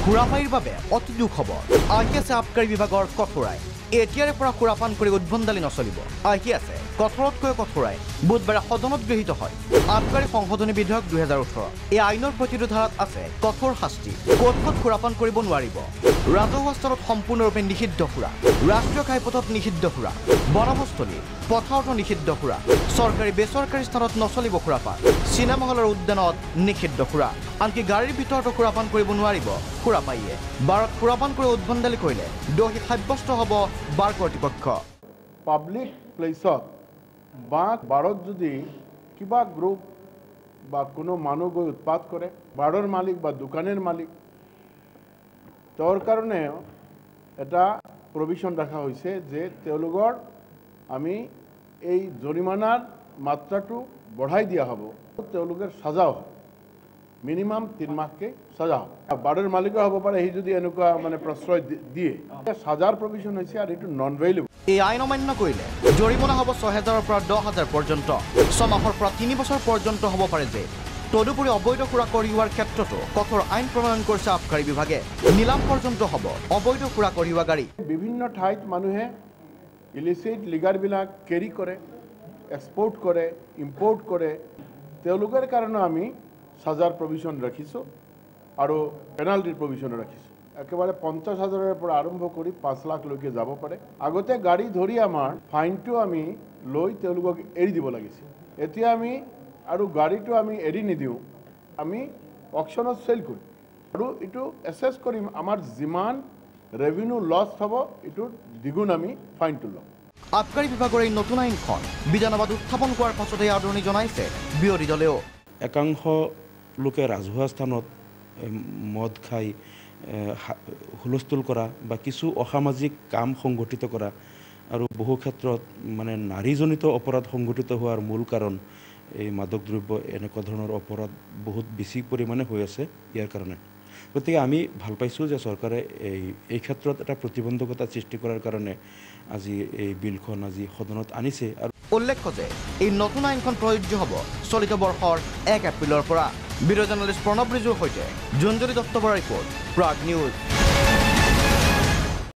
সুৰাপায়ীৰ বাবে অতি দুখ হ'ব। আহি আছে আবকাৰী বিভাগৰ কঠোৰাই। এতিয়াৰে পৰা সুৰাপান কৰি উদ্ভণ্ডালি নচলিব। আহি আছে কঠোৰতকৈ কঠোৰাই। বুধবাৰে সদনত গৃহীত হয় আবকাৰী সংশোধনী বিধেয়ক 2018। এই আইনৰ প্ৰতিটো ধাৰাত আছে কঠোৰ শাস্তি। ক'ত ক'ত সুৰাপান কৰিব নোৱাৰিব। ৰাজহুৱা স্থলত সম্পূৰ্ণৰূপে নিষিদ্ধ সুৰা, ৰাষ্ট্ৰীয় ঘাইপথত নিষিদ্ধ সুৰা, বনভোজস্থলী, পথাৰতো নিষিদ্ধ সুৰা, চৰকাৰী বেচৰকাৰী স্থানত নচলিব সুৰাপান, চিনেমা হলৰ উদ্যানত নিষিদ্ধ সুৰা, আনকি গাড়ীৰ ভিতৰতো সুৰাপান কৰিব নোৱাৰিব সুৰাপায়ীয়ে। বাৰত সুৰাপান কৰি উদ্ভণ্ডালি কৰিলে দোষী সাব্যস্ত হ'ব বাৰ কৰ্তৃপক্ষ। পাব্লিক প্লেচত বা বাৰত যদি কিবা গ্ৰুপ বা কোনো মানুহ গৈ উৎপাত কৰে, বাৰৰ মালিক বা দোকানেৰ মালিক, তেওঁৰ কাৰণে এটা প্ৰভিশ্যন ৰাখা হৈছে যে তেওঁলোকৰ আমি এই জৰিমনাৰ মাত্ৰাটো বঢ়াই দিয়া হ'ব। তেওঁলোকৰ সাজাও হ'ব, মিনিমাম 3 মাহকে সাজা হ'ব। বাৰৰ মালিকো হ'ব পাৰে সি যদি এনেকুৱা মানে প্ৰশ্ৰয় দিয়ে। সাজাৰ প্ৰভিশ্যন হৈছে আৰু এইটো নন ভেইলেবল। এই আইন অমান্য কৰিলে জৰিমনা হ'ব 6,000-ৰ পৰা 10,000 পৰ্যন্ত, 6 মাহৰ পৰা 3 বছৰ পৰ্যন্ত হ'ব পাৰে যে। তদুপৰি অবৈধ সুৰা কঢ়িওৱাৰ ক্ষেত্ৰতো কঠোৰ আইন প্ৰণয়ন কৰিছে আবকাৰী বিভাগে। নিলাম পৰ্যন্ত হ'ব অবৈধ সুৰা কঢ়িওৱা গাড়ী। বিভিন্ন ঠাইত মানুহে ইলিচিট লিগাৰবিলাক কেৰি কৰে, এক্সপৰ্ট কৰে, ইম্পৰ্ট কৰে। তেওঁলোকৰ কাৰণে আমি সাজাৰ প্ৰভিশ্যন ৰাখিছোঁ আৰু পেনাল্টিৰ প্ৰভিশ্যনো ৰাখিছোঁ। একেবাৰে 50,000-ৰ পৰা আৰম্ভ কৰি 5 লাখলৈকে যাব পাৰে। আগতে গাড়ী ধৰি আমাৰ ফাইনটো আমি লৈ তেওঁলোকক এৰি দিব লাগিছিল। এতিয়া আমি আৰু গাড়ীটো আমি এৰি নিদিওঁ, আমি অকশ্যনত চেল কৰিম আৰু এইটো এছেছ কৰিম। আমাৰ যিমান ৰেভিনিউ লছ হ'ব এইটোৰ দ্বিগুণ আমি ফাইনটো ল'ম। আবকাৰী বিভাগৰ এই নতুন আইনখন বিধানসভাত উত্থাপন কৰাৰ পাছতে আদৰণি জনাইছে বিৰোধী দলেও। একাংশ লোকে ৰাজহুৱা স্থানত মদ খাই হুলস্থুল কৰা বা কিছু অসামাজিক কাম সংগঠিত কৰা আৰু বহু ক্ষেত্ৰত মানে নাৰীজনিত অপৰাধ সংগঠিত হোৱাৰ মূল কাৰণ এই মাদক দ্ৰব্য। এনেকুৱা ধৰণৰ অপৰাধ বহুত বেছি পৰিমাণে হৈ আছে ইয়াৰ কাৰণে। গতিকে আমি ভাল পাইছোঁ যে চৰকাৰে এই ক্ষেত্ৰত এটা প্ৰতিবন্ধকতা সৃষ্টি কৰাৰ কাৰণে আজি এই বিলখন আজি সদনত আনিছে। আৰু উল্লেখ্য যে এই নতুন আইনখন প্ৰযোজ্য হ'ব চলিত বৰ্ষৰ 1 এপ্ৰিলৰ পৰা। ভিডিঅ' জাৰ্নেলিষ্ট প্ৰণৱ ৰিজুৰ সৈতে জুঞ্জলি দত্ত বৰাৰ ৰিপৰ্ট, প্ৰাগ নিউজ।